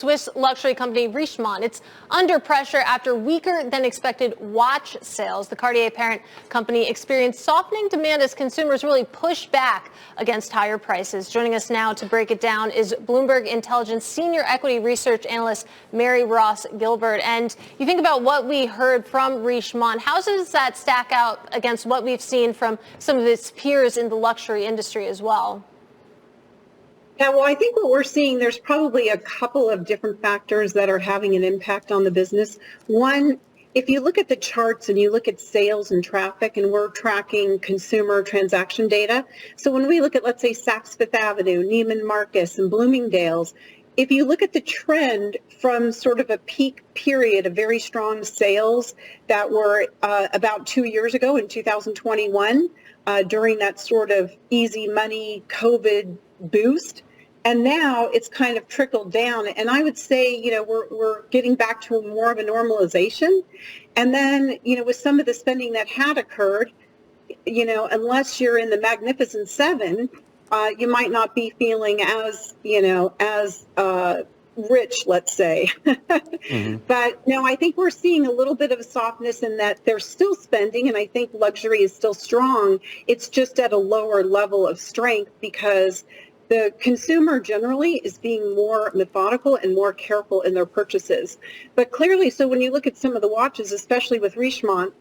Swiss luxury company Richemont. It's under pressure after weaker than expected watch sales. The Cartier parent company experienced softening demand as consumers really pushed back against higher prices. Joining us now to break it down is Bloomberg Intelligence senior equity research analyst Mary Ross Gilbert. And you think about what we heard from Richemont. How does that stack out against what we've seen from some of its peers in the luxury industry as well? Yeah, well, I think what we're seeing, there's probably a couple of different factors that are having an impact on the business. One, if you look at the charts and you look at sales and traffic, and we're tracking consumer transaction data. So when we look at, let's say, Saks Fifth Avenue, Neiman Marcus, and Bloomingdale's, if you look at the trend from sort of a peak period of very strong sales that were about 2 years ago in 2021, during that sort of easy money COVID boost, and now it's kind of trickled down. And I would say, we're getting back to more of a normalization. And then, with some of the spending that had occurred, unless you're in the Magnificent Seven, you might not be feeling as rich, let's say. Mm-hmm. But no, I think we're seeing a little bit of a softness in that they're still spending, and I think luxury is still strong. It's just at a lower level of strength because the consumer generally is being more methodical and more careful in their purchases. But clearly, so when you look at some of the watches, especially with Richemont,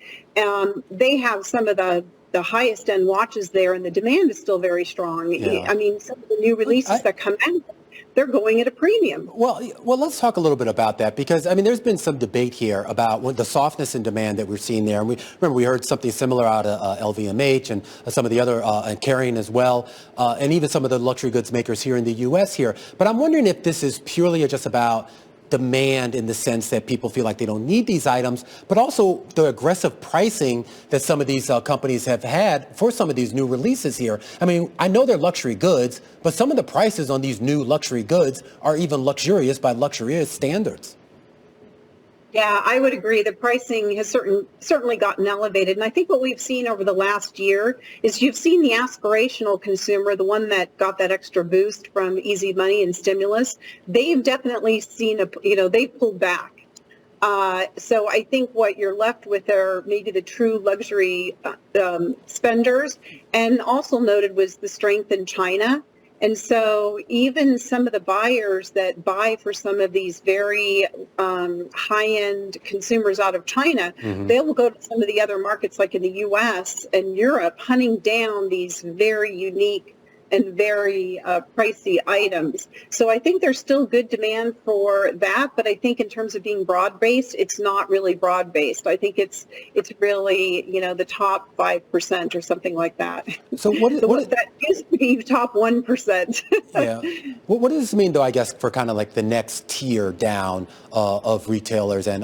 they have some of the highest end watches there, and the demand is still very strong. Yeah. I mean, some of the new releases that come out, they're going at a premium. Well, let's talk a little bit about that because, there's been some debate here about the softness in demand that we're seeing there. And we heard something similar out of LVMH and some of the other, Kering as well, and even some of the luxury goods makers here in the U.S. here. But I'm wondering if this is purely just about demand in the sense that people feel like they don't need these items, but also the aggressive pricing that some of these companies have had for some of these new releases here. I know they're luxury goods, but some of the prices on these new luxury goods are even luxurious by luxurious standards. Yeah, I would agree. The pricing has certainly gotten elevated. And I think what we've seen over the last year is you've seen the aspirational consumer, the one that got that extra boost from easy money and stimulus. They've definitely seen they've pulled back. So I think what you're left with are maybe the true luxury spenders. And also noted was the strength in China. And so even some of the buyers that buy for some of these very high-end consumers out of China, mm-hmm. they will go to some of the other markets like in the U.S. and Europe, hunting down these very unique and very pricey items. So I think there's still good demand for that, but I think in terms of being broad-based, it's not really broad-based. I think it's really, the top 5% or something like that. So that used to be top 1%. Yeah. What does this mean, though, I guess, for kind of like the next tier down of retailers and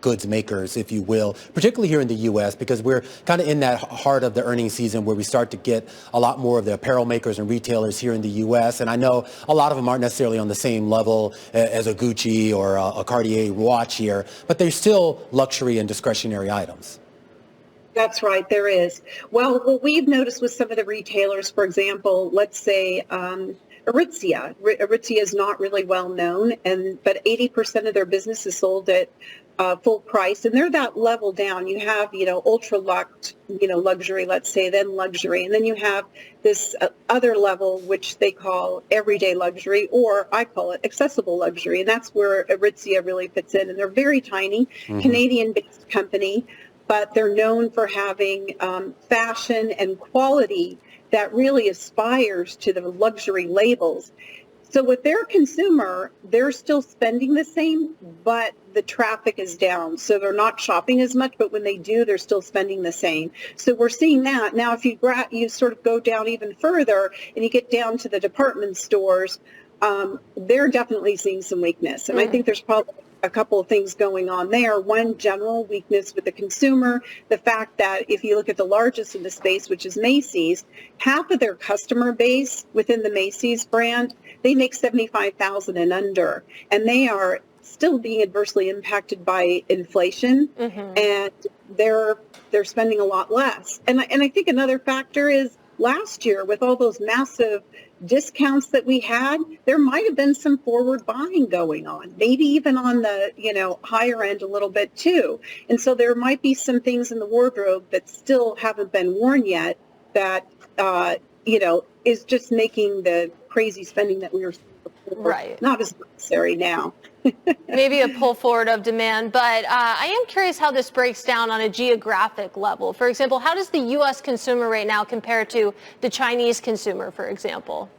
goods makers, if you will, particularly here in the U.S., because we're kind of in that heart of the earnings season where we start to get a lot more of the apparel makers and retailers here in the U.S. And I know a lot of them aren't necessarily on the same level as a Gucci or a Cartier watch here, but they're still luxury and discretionary items. That's right, there is. Well, what we've noticed with some of the retailers, for example, let's say Aritzia. Aritzia is not really well known, but 80% of their business is sold at full price, and they're that level down. You have, ultra luxe, luxury, let's say, then luxury, and then you have this other level, which they call everyday luxury, or I call it accessible luxury, and that's where Aritzia really fits in. And they're very tiny, mm-hmm. Canadian-based company, but they're known for having fashion and quality that really aspires to the luxury labels. So with their consumer, they're still spending the same, but the traffic is down. So they're not shopping as much, but when they do, they're still spending the same. So we're seeing that. Now, if you sort of go down even further and you get down to the department stores, they're definitely seeing some weakness. And I think there's probably a couple of things going on there. One, general weakness with the consumer. The fact that if you look at the largest in the space, which is Macy's, half of their customer base within the Macy's brand, they make $75,000 and under, and they are still being adversely impacted by inflation, mm-hmm. and they're spending a lot less. And I think another factor is last year with all those massive discounts that we had, there might have been some forward buying going on, maybe even on the, higher end a little bit too. And so there might be some things in the wardrobe that still haven't been worn yet that, is just making the crazy spending that we were seeing before not as necessary now. Maybe a pull forward of demand, but I am curious how this breaks down on a geographic level. For example, how does the U.S. consumer right now compare to the Chinese consumer, for example?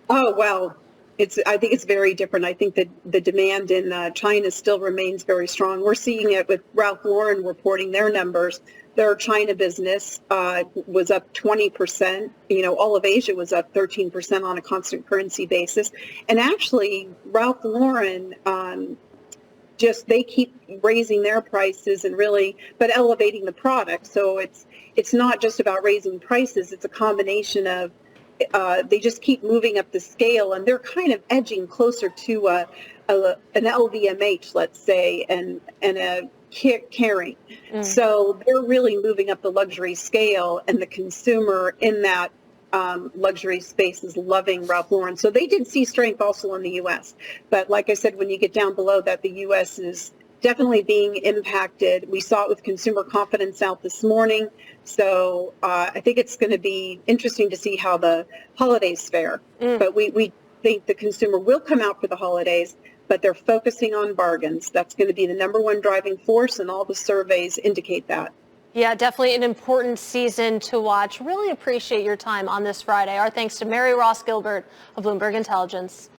Oh, well, I think it's very different. I think that the demand in China still remains very strong. We're seeing it with Ralph Lauren reporting their numbers. Their China business was up 20%. All of Asia was up 13% on a constant currency basis. And actually, Ralph Lauren, they keep raising their prices and but elevating the product. So it's not just about raising prices. It's a combination of they just keep moving up the scale, and they're kind of edging closer to an LVMH, let's say, and a Kering. So they're really moving up the luxury scale, and the consumer in that luxury space is loving Ralph Lauren. So they did see strength also in the U.S. But like I said, when you get down below that, the U.S. is definitely being impacted. We saw it with consumer confidence out this morning. So I think it's going to be interesting to see how the holidays fare. But we think the consumer will come out for the holidays, but they're focusing on bargains. That's going to be the number one driving force, and all the surveys indicate that. Yeah, definitely an important season to watch. Really appreciate your time on this Friday. Our thanks to Mary Ross Gilbert of Bloomberg Intelligence.